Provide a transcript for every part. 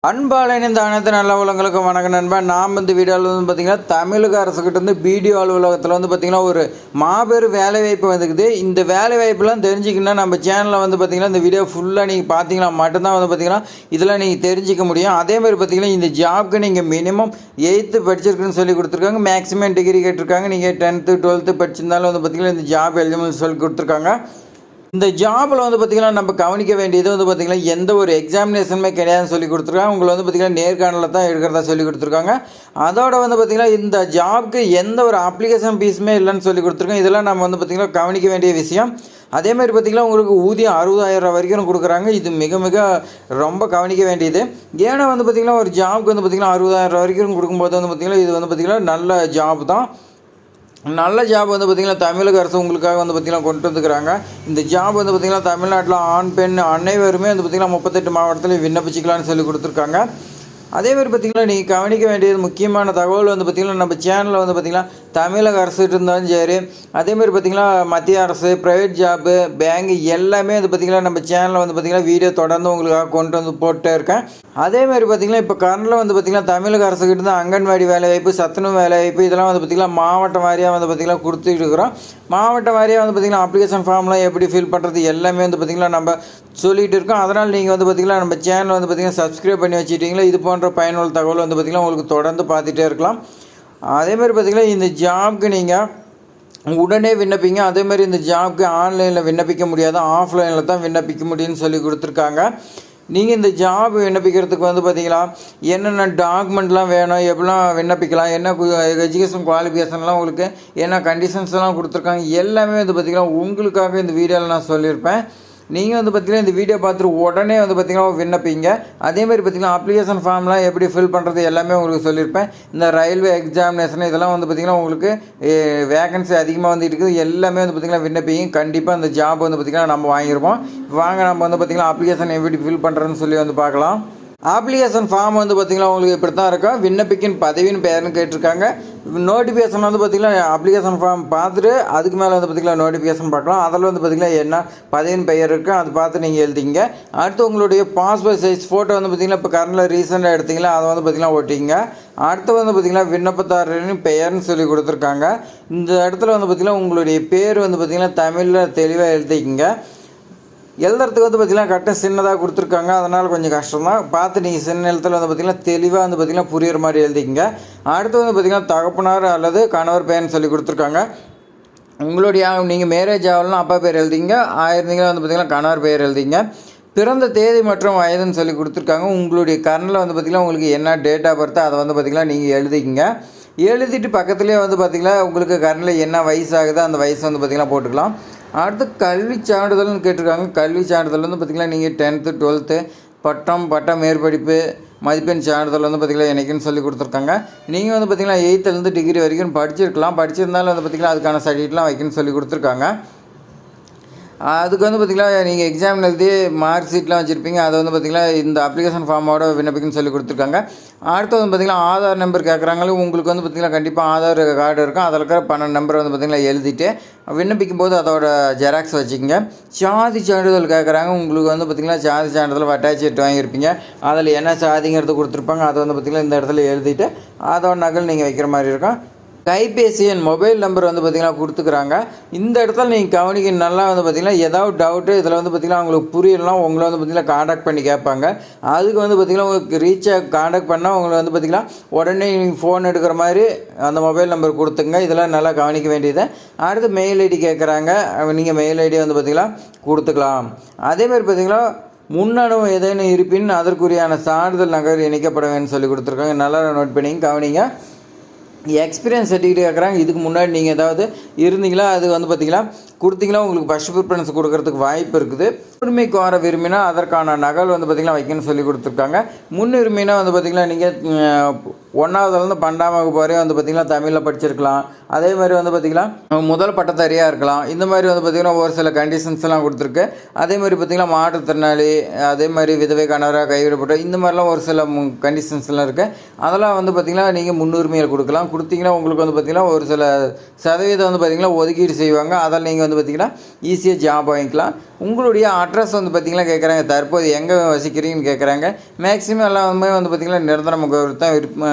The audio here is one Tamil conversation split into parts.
அன்பாளன் இந்த அனைத்து நல்ல உலகங்களுக்கு வணக்கம் நண்பா. நாம் இந்த வீடியோவில் வந்து பார்த்திங்கன்னா தமிழக அரசுக்கிட்ட பிடிஓ அலுவலகத்தில் வந்து பார்த்திங்கன்னா ஒரு மாபெரும் வேலைவாய்ப்பு வந்துக்குது. இந்த வேலைவாய்ப்புலாம் தெரிஞ்சிக்கணும்னா நம்ம சேனலில் வந்து பார்த்திங்கன்னா இந்த வீடியோ ஃபுல்லாக நீங்கள் பார்த்தீங்கன்னா மட்டும்தான் வந்து பார்த்திங்கன்னா இதெல்லாம் நீங்கள் தெரிஞ்சிக்க முடியும். அதேமாதிரி பார்த்திங்கன்னா இந்த ஜாப்க்கு நீங்கள் மினிமம் 8th படிச்சிருக்குன்னு சொல்லி கொடுத்துருக்காங்க. மேக்ஸிமம் டிகிரி கேட்டிருக்காங்க. நீங்கள் 10th 12th படிச்சிருந்தாலும் வந்து பார்த்திங்கன்னா இந்த ஜாப் எலிஜிபிள் சொல்லி கொடுத்துருக்காங்க. இந்த ஜாபில் வந்து பார்த்திங்கன்னா நம்ம கவனிக்க வேண்டியது வந்து பார்த்திங்கன்னா எந்த ஒரு எக்ஸாமினேஷனுமே கிடையாதுன்னு சொல்லி கொடுத்துருக்காங்க. உங்களை வந்து பார்த்திங்கன்னா நேர்காணலில் தான் எடுக்கிறதா சொல்லி கொடுத்துருக்காங்க. அதோட வந்து பார்த்திங்கன்னா இந்த ஜாப்க்கு எந்த ஒரு அப்ளிகேஷன் ஃபீஸுமே இல்லைன்னு சொல்லி கொடுத்துருக்காங்க. இதெல்லாம் நம்ம வந்து பார்த்திங்கன்னா கவனிக்க வேண்டிய விஷயம். அதேமாதிரி பார்த்திங்கன்னா உங்களுக்கு ஊதியம் 60,000 வரைக்கும் கொடுக்குறாங்க. இது மிக மிக ரொம்ப கவனிக்க வேண்டியது. ஏன்னா வந்து பார்த்திங்கன்னா ஒரு ஜாப்க்கு வந்து பார்த்திங்கன்னா 60,000 வரைக்கும் கொடுக்கும்போது வந்து பார்த்திங்கன்னா இது வந்து பார்த்திங்கன்னா நல்ல ஜாப் தான். நல்ல ஜாப் வந்து பார்த்திங்கன்னா தமிழக அரசு உங்களுக்காக வந்து பார்த்திங்கன்னா கொண்டு வந்துக்கிறாங்க. இந்த ஜாப் வந்து பார்த்திங்கன்னா தமிழ்நாட்டில் ஆண் பெண் அனைவருமே வந்து பார்த்திங்கன்னா 38 மாவட்டத்தில் விண்ணப்பிச்சிக்கலாம்னு சொல்லி கொடுத்துருக்காங்க. அதேமாதிரி பார்த்திங்கன்னா நீங்கள் கவனிக்க வேண்டியது முக்கியமான தகவல் வந்து பார்த்திங்கன்னா நம்ம சேனலில் வந்து பார்த்திங்கன்னா தமிழக அரசு இருந்தாலும் சரி, அதேமாதிரி பார்த்திங்கன்னா மத்திய அரசு, ப்ரைவேட் ஜாப்பு, பேங்க் எல்லாமே வந்து பார்த்திங்கன்னா நம்ம சேனலில் வந்து பார்த்திங்கன்னா வீடியோ தொடர்ந்து உங்களுக்காக கொண்டு வந்து போட்டே இருக்கேன். அதேமாதிரி பார்த்திங்கன்னா இப்போ கரண்டில் வந்து பார்த்திங்கன்னா தமிழக அரசுக்கிட்ட இருந்து அங்கன்வாடி வேலைவாய்ப்பு, சத்துணவு வேலைவாய்ப்பு இதெல்லாம் வந்து பார்த்திங்கன்னா மாவட்ட வாரியாக வந்து பார்த்திங்கன்னா கொடுத்துட்டு இருக்கிறோம். மாவட்ட வாரியாக வந்து பார்த்திங்கன்னா அப்ளிகேஷன் ஃபார்ம்லாம் எப்படி ஃபில் பண்ணுறது எல்லாமே வந்து பார்த்திங்கன்னா நம்ம சொல்லிகிட்டு இருக்கோம். அதனால் நீங்கள் வந்து பார்த்திங்கன்னா நம்ம சேனல் வந்து பார்த்திங்கன்னா சப்ஸ்கிரைப் பண்ணி வச்சுட்டிங்களா, இது போன்ற பயனுள்ள தகவல் வந்து பார்த்திங்கன்னா உங்களுக்கு தொடர்ந்து பார்த்துட்டே இருக்கலாம். அதேமாதிரி பார்த்திங்கன்னா இந்த ஜாப்க்கு நீங்கள் உடனே விண்ணப்பிங்க. அதேமாதிரி இந்த ஜாப்க்கு ஆன்லைனில் விண்ணப்பிக்க முடியாது, ஆஃப்லைனில் தான் விண்ணப்பிக்க முடியும்னு சொல்லி கொடுத்துருக்காங்க. நீங்கள் இந்த ஜாப் விண்ணப்பிக்கிறதுக்கு வந்து பார்த்திங்கன்னா என்னென்ன டாக்குமெண்ட்லாம் வேணும், எப்படிலாம் விண்ணப்பிக்கலாம், என்ன எஜுகேஷன் குவாலிஃபிகேஷன்லாம் உங்களுக்கு என்ன கண்டிஷன்ஸ்லாம் கொடுத்துருக்காங்க எல்லாமே வந்து பார்த்திங்கன்னா உங்களுக்காக இந்த வீடியோவில் நான் சொல்லியிருப்பேன். நீங்கள் வந்து பார்த்திங்கன்னா இந்த வீடியோ பார்த்துட்டு உடனே வந்து பார்த்திங்கன்னா விண்ணப்பிங்க. அதேமாதிரி பார்த்திங்கன்னா அப்ளிகேஷன் ஃபார்ம்லாம் எப்படி ஃபில் பண்ணுறது எல்லாமே உங்களுக்கு சொல்லியிருப்பேன். இந்த ரயில்வே எக்ஸாமினேஷன் இதெல்லாம் வந்து பார்த்திங்கன்னா உங்களுக்கு வேகன்சி அதிகமாக வந்து இருக்குது. எல்லாமே வந்து பார்த்திங்கன்னா விண்ணப்பிங்க. கண்டிப்பாக அந்த ஜாப் வந்து பார்த்திங்கன்னா நம்ம வாங்கியிருப்போம். வாங்க நம்ம வந்து பார்த்திங்கன்னா அப்ளிகேஷன் எப்படி ஃபில் பண்ணுறதுன்னு சொல்லி வந்து பார்க்கலாம். அப்ளிகேஷன் ஃபார்ம் வந்து பார்த்திங்கன்னா உங்களுக்கு இப்படி தான் இருக்கும். விண்ணப்பிக்கின் பதவின்னு பேருன்னு கேட்டிருக்காங்க. நோட்டிஃபிகேஷன் வந்து பார்த்திங்கன்னா அப்ளிகேஷன் ஃபார்ம் பார்த்துட்டு அதுக்கு மேலே வந்து பார்த்திங்கன்னா நோட்டிஃபிகேஷன் பார்க்கலாம். அதில் வந்து பார்த்திங்கன்னா என்ன பதவியின் பெயர் இருக்குது அதை பார்த்து நீங்கள் எழுதிங்க. அடுத்து உங்களுடைய பாஸ்போர்ட் சைஸ் ஃபோட்டோ வந்து பார்த்திங்கன்னா இப்போ கரண்டில் ரீசெண்டாக எடுத்திங்களா அதை வந்து பார்த்திங்கன்னா ஒட்டிங்க. அடுத்து வந்து பார்த்திங்கன்னா விண்ணப்பதாரரின் பெயர்னு சொல்லி கொடுத்துருக்காங்க. இந்த இடத்துல வந்து பார்த்திங்கன்னா உங்களுடைய பேர் வந்து பார்த்திங்கன்னா தமிழில் தெளிவாக எழுதிக்கிங்க. எழுதுறதுக்கு வந்து பார்த்திங்கன்னா கரெக்டாக சின்னதாக கொடுத்துருக்காங்க. அதனால் கொஞ்சம் கஷ்டம் தான். பார்த்து நீங்கள் சின்ன எழுத்தில் வந்து பார்த்திங்கன்னா தெளிவாக வந்து பார்த்திங்கன்னா புரியுற மாதிரி எழுதிக்கிங்க. அடுத்து வந்து பார்த்திங்கன்னா தகப்பனார் அல்லது கணவர் பெயர்னு சொல்லி கொடுத்துருக்காங்க. உங்களுடைய நீங்கள் மேரேஜ் ஆகலாம் அப்பா பேர் எழுதிங்க, ஆயிருந்தீங்கன்னா வந்து பார்த்திங்கன்னா கணவர் பெயர் எழுதிங்க. பிறந்த தேதி மற்றும் வயதுன்னு சொல்லி கொடுத்துருக்காங்க. உங்களுடைய கரண்டில் வந்து பார்த்திங்கன்னா உங்களுக்கு என்ன டேட் ஆஃப் பர்த்தோ அதை வந்து பார்த்திங்கன்னா நீங்கள் எழுதிக்கிங்க. எழுதிட்டு பக்கத்துலேயே வந்து பார்த்திங்கன்னா உங்களுக்கு கரண்டில் என்ன வயசு ஆகுதோ அந்த வயசு வந்து பார்த்திங்கன்னா போட்டுக்கலாம். அடுத்து கல்வி சான்றிதழ்னு கேட்டிருக்காங்க. கல்வி சான்றிதழ் வந்து பார்த்திங்கன்னா நீங்கள் 10th 12th பட்ட மேற்படிப்பு மதிப்பெண் சான்றிதழ் வந்து பார்த்திங்கன்னா எனக்குன்னு சொல்லி கொடுத்துருக்காங்க. நீங்கள் வந்து பார்த்திங்கன்னா 8th டிகிரி வரைக்கும் படிச்சிருக்கலாம். படிச்சிருந்தாலும் வந்து பார்த்திங்கன்னா அதுக்கான சர்டிஃபிகேட்லாம் வைக்கணும்னு சொல்லி கொடுத்துருக்காங்க. அதுக்கு வந்து பார்த்திங்கன்னா நீங்கள் எக்ஸாம் எழுதி மார்க் ஷீட்லாம் வச்சுருப்பீங்க. அதை வந்து பார்த்திங்கன்னா இந்த அப்ளிகேஷன் ஃபார்மோட விண்ணப்பிக்குன்னு சொல்லி கொடுத்துருக்காங்க. அடுத்து வந்து பார்த்திங்கன்னா ஆதார் நம்பர் கேட்குறாங்களே. உங்களுக்கு வந்து பார்த்திங்கன்னா கண்டிப்பாக ஆதார் கார்டு இருக்கும். அதில் இருக்கிற 12 நம்பர் வந்து பார்த்திங்கன்னா எழுதிட்டு விண்ணப்பிக்கும் போது அதோட ஜெராக்ஸ் வச்சுக்கோங்க. சாதி சான்றிதழ் கேட்குறாங்க. உங்களுக்கு வந்து பார்த்திங்கன்னா சாதி சான்றிதழ் அட்டாச் வாங்கியிருப்பீங்க. அதில் என்ன சாதிங்கிறது கொடுத்துருப்பாங்க. அதை வந்து பார்த்திங்கன்னா இந்த இடத்துல எழுதிட்டு அதோட நகல் நீங்கள் வைக்கிற மாதிரி இருக்கும். கைபேசி எண் மொபைல் நம்பர் வந்து பார்த்திங்கன்னா கொடுத்துக்குறாங்க. இந்த இடத்துல நீங்கள் கவனிக்க நல்லா வந்து பார்த்திங்கன்னா ஏதாவது டவுட்டு இதில் வந்து பார்த்திங்கன்னா உங்களுக்கு புரியலாம். உங்களை வந்து பார்த்திங்கன்னா காண்டாக்ட் பண்ணி கேட்பாங்க. அதுக்கு வந்து பார்த்திங்கன்னா உங்களுக்கு காண்டாக்ட் பண்ணால் உங்களை வந்து பார்த்திங்கன்னா உடனே நீங்கள் ஃபோன் எடுக்கிற மாதிரி அந்த மொபைல் நம்பர் கொடுத்துங்க. இதெல்லாம் நல்லா கவனிக்க வேண்டியது. அடுத்து மெயில் ஐடி கேட்குறாங்க. நீங்கள் மெயில் ஐடி வந்து பார்த்திங்கன்னா கொடுத்துக்கலாம். அதேமாதிரி பார்த்திங்கன்னா முன்னனுபவம் ஏதேனும் இருப்பின் அதற்குரியான சான்றிதழ் நகர் இணைக்கப்பட வேணும்னு சொல்லி கொடுத்துருக்காங்க. நல்லா நோட் பண்ணி கவனிங்க. எக்ஸ்பீரியன்ஸ் சர்டிஃபிகேட் கேட்குறாங்க. இதுக்கு முன்னாடி நீங்கள் ஏதாவது இருந்தீங்களா அது வந்து பார்த்திங்கன்னா கொடுத்தீங்களா உங்களுக்கு ஃபஸ்ட் ப்ரிஃபரன்ஸ் கொடுக்கறதுக்கு வாய்ப்பு இருக்குது. முன்னுரிமை கோர விரும்பினா அதற்கான நகல் வந்து பார்த்திங்கன்னா வைக்கணும்னு சொல்லி கொடுத்துருக்காங்க. முன்னுரிமைனா வந்து பார்த்திங்கன்னா நீங்கள் 1ஆவதுலேருந்து 12ஆம் வகுப்பு வரையும் வந்து பார்த்திங்கன்னா தமிழில் படிச்சிருக்கலாம். அதே மாதிரி வந்து பார்த்திங்கன்னா முதல் பட்டதாரியாக இருக்கலாம். இந்த மாதிரி வந்து பார்த்திங்கன்னா ஒரு சில கண்டிஷன்ஸ்லாம் கொடுத்துருக்கு. அதே மாதிரி பார்த்திங்கன்னா மாற்றுத்திறனாளி, அதே மாதிரி விதவை கணவராக கைவிடப்பட்ட இந்த மாதிரிலாம் ஒரு சில கண்டிஷன்ஸ்லாம் இருக்குது. அதெல்லாம் வந்து பார்த்திங்கன்னா நீங்கள் முன்னுரிமையில் கொடுக்கலாம். கொடுத்தீங்கன்னா உங்களுக்கு வந்து பார்த்திங்கன்னா ஒரு சில சதவீதம் வந்து பார்த்திங்கன்னா ஒதுக்கீடு செய்வாங்க. அதில் நீங்கள் வந்து பார்த்திங்கன்னா ஈஸியாக ஜாப் வாங்கிக்கலாம். உங்களுடைய அட்ரஸ் வந்து பார்த்திங்கன்னா கேட்குறாங்க, தற்போது எங்கே வசிக்கிறீங்கன்னு கேட்குறாங்க. மேக்ஸிமம் எல்லாமே வந்து பார்த்திங்கன்னா நிரந்தர முகவரி தான்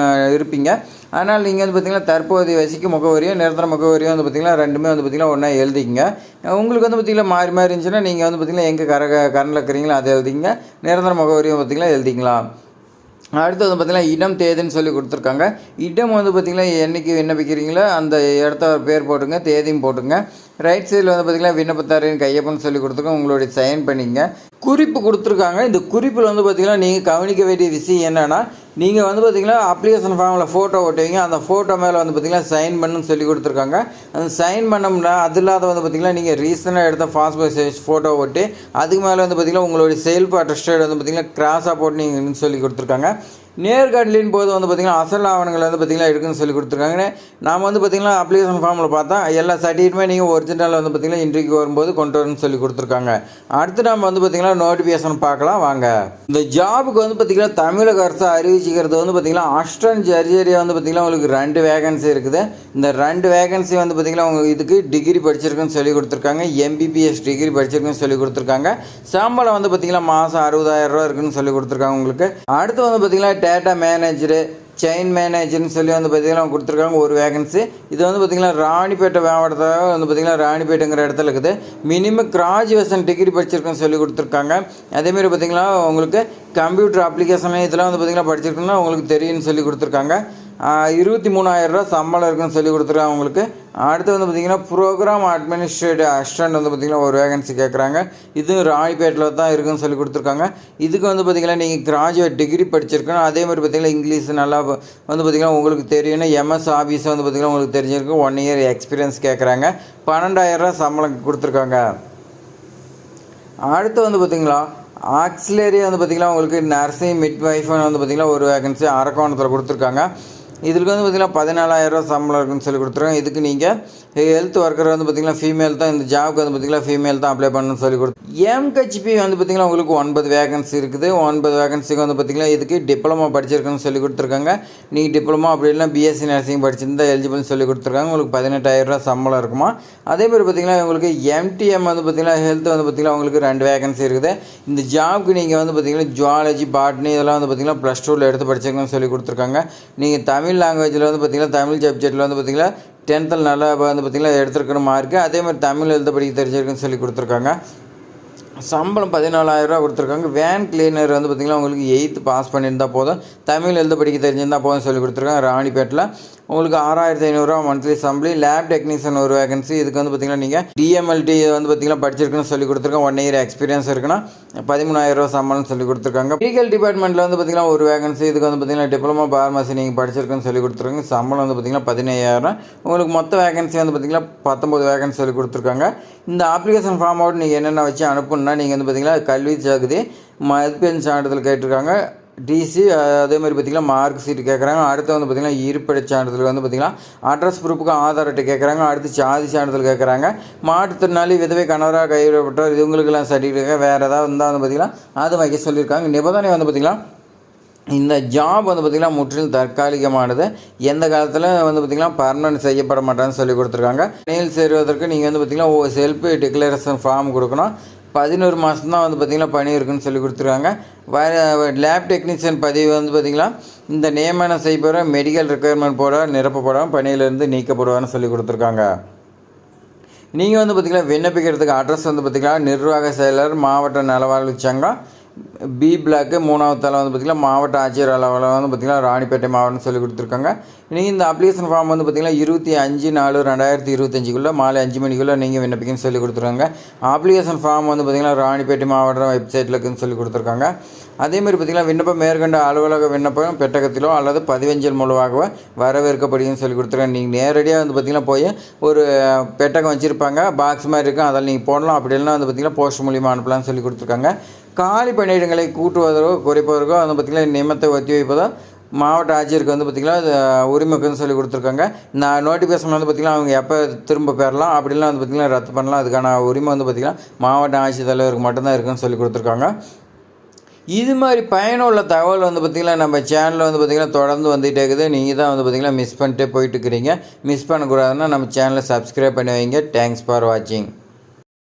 இருப்பீங்க. அதனால் நீங்கள் வந்து பார்த்திங்கன்னா தற்போதைய வசிக்கும் முகவரியும் நிரந்தர முகவரியும் வந்து பார்த்திங்கன்னா ரெண்டுமே வந்து பார்த்திங்கன்னா ஒன்றா எழுதிங்க. உங்களுக்கு வந்து பார்த்திங்கன்னா மாறி மாறி இருந்துச்சுன்னா நீங்கள் வந்து பார்த்திங்கன்னா எங்கே கரண்டில் இருக்கிறீங்களோ அதை எழுதிங்க. நிரந்தர முகவரியும் பார்த்திங்கன்னா எழுதிக்கலாம். அடுத்து வந்து பார்த்திங்கன்னா இடம் தேதின்னு சொல்லி கொடுத்துருக்காங்க. இடம் வந்து பார்த்திங்கன்னா என்றைக்கு விண்ணப்பிக்கிறீங்களோ அந்த இடத்த பேர் போட்டுங்க, தேதியும் போட்டுங்க. ரைட் சைடில் வந்து பார்த்திங்கன்னா விண்ணப்பத்தாரின் கையொப்பம்னு சொல்லி கொடுத்துருக்கோங்க. உங்களுடைய சைன் பண்ணிங்க. குறிப்பு கொடுத்துருக்காங்க. இந்த குறிப்பில் வந்து பார்த்திங்கன்னா நீங்கள் கவனிக்க வேண்டிய விஷயம் என்னென்னா, நீங்கள் வந்து பார்த்திங்கன்னா அப்ளிகேஷன் ஃபார்மில் ஃபோட்டோ ஓட்டுவீங்க. அந்த ஃபோட்டோ மேலே வந்து பார்த்திங்கன்னா சைன் பண்ணுன்னு சொல்லி கொடுத்துருக்காங்க. அந்த சைன் பண்ணோம்னா அது இல்லாத வந்து பார்த்திங்கன்னா நீங்கள் ரீசனாக எடுத்த பாஸ்போர்ட் சைஸ் ஃபோட்டோ ஓட்டி அதுக்கு மேலே வந்து பார்த்திங்கன்னா உங்களுடைய செல்ஃப் அட்டஸ்டட் வந்து பார்த்திங்கன்னா கிராஸாக போட்டு நீங்கள் சொல்லி கொடுத்துருக்காங்க. நேர்காணலின் போது வந்து பார்த்திங்கன்னா அசல் ஆவணங்கள் வந்து பார்த்திங்கன்னா இருக்குன்னு சொல்லி கொடுத்துருக்காங்க. நாம் வந்து பார்த்திங்கன்னா அப்ளிகேஷன் ஃபார்மில் பார்த்தா எல்லா சர்டிஃபிகேட்டுமே நீங்கள் ஒரிஜினல் வந்து பார்த்திங்கன்னா இன்றைக்கு வரும்போது கொண்டு வரணும்னு சொல்லி கொடுத்துருக்காங்க. அடுத்து நம்ம வந்து பார்த்திங்கன்னா நோட்டிஃபிகேஷன் பார்க்கலாம் வாங்க. இந்த ஜாபுக்கு வந்து பார்த்திங்கன்னா தமிழக அரசு அறிவிச்சிக்கிறது வந்து பார்த்திங்கன்னா அசிஸ்டன்ட் ஜட்ஜ் ஏரியா வந்து பார்த்திங்கன்னா உங்களுக்கு 2 வேகன்சி இருக்குது. இந்த 2 வேகன்சி வந்து பார்த்திங்கன்னா உங்களுக்கு இதுக்கு டிகிரி படிச்சிருக்குன்னு சொல்லி கொடுத்துருக்காங்க. MBBS டிகிரி படிச்சிருக்குன்னு சொல்லி கொடுத்துருக்காங்க. சம்பளம் வந்து பார்த்திங்கன்னா மாதம் 60,000 ரூபா இருக்குன்னு சொல்லி கொடுத்துருக்காங்க உங்களுக்கு. அடுத்து வந்து பார்த்திங்கன்னா டேட்டா மேனேஜரு, செயின் மேனேஜர்னு சொல்லி வந்து பார்த்திங்கன்னா கொடுத்துருக்காங்க ஒரு வேகன்சி. இது வந்து பார்த்திங்கன்னா ராணிப்பேட்டை மாவட்டத்தில் வந்து பார்த்திங்கன்னா ராணிப்பேட்டைங்கிற இடத்துல இருக்குது. மினிமம் கிராஜுவேஷன் டிகிரி படிச்சிருக்குன்னு சொல்லி கொடுத்துருக்காங்க. அதேமாரி பார்த்திங்கன்னா உங்களுக்கு கம்ப்யூட்டர் அப்ளிகேஷன் இதெல்லாம் வந்து பார்த்திங்கன்னா படிச்சிருக்குன்னா உங்களுக்கு தெரியும்னு சொல்லி கொடுத்துருக்காங்க. 23,000 ரூபா சம்பளம் இருக்குன்னு சொல்லி கொடுத்துருக்காங்க உங்களுக்கு. அடுத்து வந்து பார்த்திங்கன்னா ப்ரோக்ராம் அட்மினிஸ்ட்ரேட்டிவ் அசிஸ்டன்ட் வந்து பார்த்திங்கன்னா ஒரு வேகன்சி கேட்குறாங்க. இதுவும் ராணிப்பேட்டில் தான் இருக்குன்னு சொல்லி கொடுத்துருக்காங்க. இதுக்கு வந்து பார்த்திங்கன்னா நீங்கள் கிராஜுவேட் டிகிரி படிச்சிருக்கணும். அதே மாதிரி பார்த்திங்கன்னா இங்கிலீஷ் நல்லா வந்து பார்த்திங்கன்னா உங்களுக்கு தெரியணும். MS ஆஃபீஸ் வந்து பார்த்திங்கன்னா உங்களுக்கு தெரிஞ்சிருக்கு. 1 இயர் எக்ஸ்பீரியன்ஸ் கேட்குறாங்க. 12,000 ரூபா சம்பளம் கொடுத்துருக்காங்க. அடுத்து வந்து பார்த்திங்களா ஆக்சிலரி வந்து பார்த்திங்கன்னா உங்களுக்கு நர்சிங் மிட்வைஃப்னு வந்து பார்த்திங்கன்னா ஒரு வேகன்சி அரக்கோணத்தில் கொடுத்துருக்காங்க. இதுக்கு வந்து பார்த்திங்கன்னா 14,000 ரூபா சம்பளம் இருக்குன்னு சொல்லி கொடுத்துருக்காங்க. இதுக்கு நீங்கள் ஹெல்த் ஒர்க்கர் வந்து பார்த்திங்கன்னா ஃபீமேல் தான். இந்த ஜாப்க்கு வந்து பார்த்திங்கன்னா ஃபீமேல் தான் அப்ளை பண்ணணும்னு சொல்லி கொடுத்து MHP வந்து பார்த்திங்கன்னா உங்களுக்கு 9 வேகன்சி இருக்குது. 9 வேகன்சிக்கு வந்து பார்த்திங்கன்னா இதுக்கு டிப்ளமோ படிச்சிருக்குன்னு சொல்லி கொடுத்துருக்காங்க. நீங்கள் டிப்ளமோ அப்படி இல்லைனா BSc நர்சிங் படிச்சிருந்தா எலிஜிபிள்னு சொல்லி கொடுத்துருக்காங்க. உங்களுக்கு 18,000 ரூபா சம்பளம் இருக்குமா. அதே மாதிரி பார்த்திங்கன்னா உங்களுக்கு MTM வந்து பார்த்திங்கன்னா ஹெல்த் வந்து பார்த்திங்கன்னா உங்களுக்கு 2 வேகன்சி இருக்குது. இந்த ஜாப்க்கு நீங்கள் வந்து பார்த்திங்கன்னா ஜுவாலஜி, பாட்னி இதெல்லாம் வந்து பார்த்திங்கன்னா +2 எடுத்து படிச்சிருக்கணும்னு சொல்லி கொடுத்துருக்காங்க. நீங்கள் தமிழ் லாங்குவேஜில் வந்து பார்த்திங்கன்னா தமிழ் சப்ஜெக்டில் வந்து பார்த்திங்கன்னா 10th நல்லா வந்து பார்த்திங்கன்னா எடுத்துருக்கிற மார்க்கு. அதே மாதிரி தமிழ் எழுத படிக்க தெரிஞ்சிருக்குன்னு சொல்லி கொடுத்துருக்காங்க. சம்பளம் 14,000 ரூபா கொடுத்துருக்காங்க. வேன் கிளீனர் வந்து பார்த்திங்கன்னா உங்களுக்கு 8th பாஸ் பண்ணியிருந்தால் போதும், தமிழ் எழுத படிக்க தெரிஞ்சிருந்தால் போதும் சொல்லி கொடுத்துருக்காங்க. ராணிப்பேட்டில் உங்களுக்கு 6,500 ரூபா மந்த்லி சம்பளம். லேப் டெக்னீஷியன் ஒரு வேகன்சி. இதுக்கு வந்து பார்த்திங்கன்னா நீங்கள் DMLT வந்து பார்த்திங்கன்னா படிச்சிருக்குன்னு சொல்லி கொடுத்துருக்காங்க. 1 இயர் எக்ஸ்பீரியன்ஸ் இருக்குன்னா 13,000 ரூபா சம்பளம்னு சொல்லி கொடுத்துருக்காங்க. மெடிக்கல் டிபார்ட்மெண்ட்டில் வந்து பார்த்திங்கன்னா ஒரு வேகன்சி. இதுக்கு வந்து பார்த்திங்கன்னா டிப்ளமோ ஃபார்மசி நீங்கள் படிச்சிருக்குன்னு சொல்லி கொடுத்துருக்காங்க. சம்பளம் வந்து பார்த்திங்கன்னா 15,000. உங்களுக்கு மொத்த வேகன்சி வந்து பார்த்திங்கன்னா 19 வேகன்சி சொல்லி கொடுத்துருக்காங்க. இந்த அப்ளிகேஷன் ஃபார்ம் அவுட் நீங்கள் என்னென்ன வச்சு அனுப்புனா நீங்கள் வந்து பார்த்திங்கன்னா கல்வி தகுதி, மதிப்பெண் சான்றிதழ் கேட்டிருக்காங்க, DC, அதே மாதிரி பார்த்திங்கன்னா மார்க் ஷீட் கேட்குறாங்க. அடுத்து வந்து பார்த்திங்கன்னா இருப்பிடச் சான்றிதழ் வந்து பார்த்திங்கன்னா அட்ரஸ் ப்ரூஃபுக்கு ஆதார் அட்டை கேட்குறாங்க. அடுத்து சாதி சான்றிதழ் கேட்குறாங்க. மாற்றுத்திறனாளி, விதவை கணவராக கைவிடப்பட்டவர் இவங்களுக்கெல்லாம் சர்டிஃபிகேட் வேறு ஏதாவது இருந்தால் வந்து பார்த்திங்கன்னா அது வைக்க சொல்லியிருக்காங்க. நிபந்தனை வந்து பார்த்திங்கன்னா இந்த ஜாப் வந்து பார்த்திங்கன்னா முற்றிலும் தற்காலிகமானது. எந்த காலத்தில் வந்து பார்த்திங்கன்னா பர்மனன்ட் செய்யப்பட மாட்டான்னு சொல்லி கொடுத்துருக்காங்க. பணியில் சேருவதற்கு நீங்கள் வந்து பார்த்திங்கன்னா செல்ஃப் டிக்ளரேஷன் ஃபார்ம் கொடுக்கணும். 11 மாதம் தான் வந்து பார்த்திங்கன்னா பணி இருக்குன்னு சொல்லி கொடுத்துருக்காங்க. லேப் டெக்னீஷியன் பதிவு வந்து பார்த்திங்கன்னா இந்த நியமனம் செய்யப்படுற மெடிக்கல் ரெக்குயர்மெண்ட் போட நிரப்பப்படாமல் பணியிலேருந்து நீக்கப்படுவான்னு சொல்லி கொடுத்துருக்காங்க. நீங்கள் வந்து பார்த்திங்கன்னா விண்ணப்பிக்கிறதுக்கு அட்ரஸ் வந்து பார்த்திங்கன்னா நிர்வாக செயலர், மாவட்ட நலவாழ்வு சங்கம், B பிளாக்கு 3வது தலை வந்து பார்த்திங்கன்னா மாவட்ட ஆட்சியர் அளவில் வந்து பார்த்திங்கன்னா ராணிப்பேட்டை மாவட்டம்னு சொல்லி கொடுத்துருக்காங்க. நீங்கள் இந்த அப்ளிகேஷன் ஃபார்ம் வந்து பார்த்திங்கன்னா 25/4/2025 மாலை 5 மணிக்குள்ளே நீங்கள் விண்ணப்பிக்கணும்னு சொல்லி கொடுத்துருக்காங்க. அப்ளிகேஷன் ஃபார்ம் வந்து பார்த்திங்கன்னா ராணிப்பேட்டை மாவட்ட வெப்சைட்டில் இருக்குதுன்னு சொல்லி கொடுத்துருக்காங்க. அதேமாதிரி பார்த்திங்கன்னா விண்ணப்பம் மேற்கண்ட அலுவலக விண்ணப்பம் பெட்டகத்திலோ அல்லது பதிவஞ்சல் மூலமாகவோ வரவேற்கப்படுதுன்னு சொல்லி கொடுத்துருக்காங்க. நீங்கள் நேரடியாக வந்து பார்த்திங்கன்னா போய் ஒரு பெட்டகம் வச்சுருப்பாங்க, பாக்ஸ் மாதிரி இருக்கும், அதில் நீங்கள் போடலாம். அப்படி இல்லைனா வந்து பார்த்திங்கன்னா போஸ்ட் மூலியமாக அனுப்பலாம்னு சொல்லி கொடுத்துருக்காங்க. காலி பணியிடங்களை கூட்டுவதற்கோ குறைப்பதற்கோ வந்து பார்த்திங்கன்னா நியமனத்தை ஒத்தி வைப்பதோ மாவட்ட ஆட்சியருக்கு வந்து பார்த்திங்கன்னா உரிமைக்குன்னு சொல்லி கொடுத்துருக்காங்க. நான் நோட்டிஃபிகேஷன் வந்து பார்த்திங்கன்னா அவங்க எப்போ திரும்ப பெறலாம் அப்படிலாம் வந்து பார்த்திங்கன்னா ரத்து பண்ணலாம். அதுக்கான உரிமை வந்து பார்த்திங்கன்னா மாவட்ட ஆட்சித்தலைவருக்கு மட்டும்தான் இருக்குன்னு சொல்லி கொடுத்துருக்காங்க. இது மாதிரி பயனுள்ள தகவல் வந்து பார்த்திங்கன்னா நம்ம சேனலில் வந்து பார்த்திங்கன்னா தொடர்ந்து வந்துகிட்டே இருக்குது. நீங்கள் தான் வந்து பார்த்திங்கன்னா மிஸ் பண்ணிட்டே போயிட்டுருக்கிறீங்க. மிஸ் பண்ணக்கூடாதுன்னா நம்ம சேனலை சப்ஸ்கிரைப் பண்ணி வைங்க. தேங்க்ஸ் ஃபார் வாட்சிங்.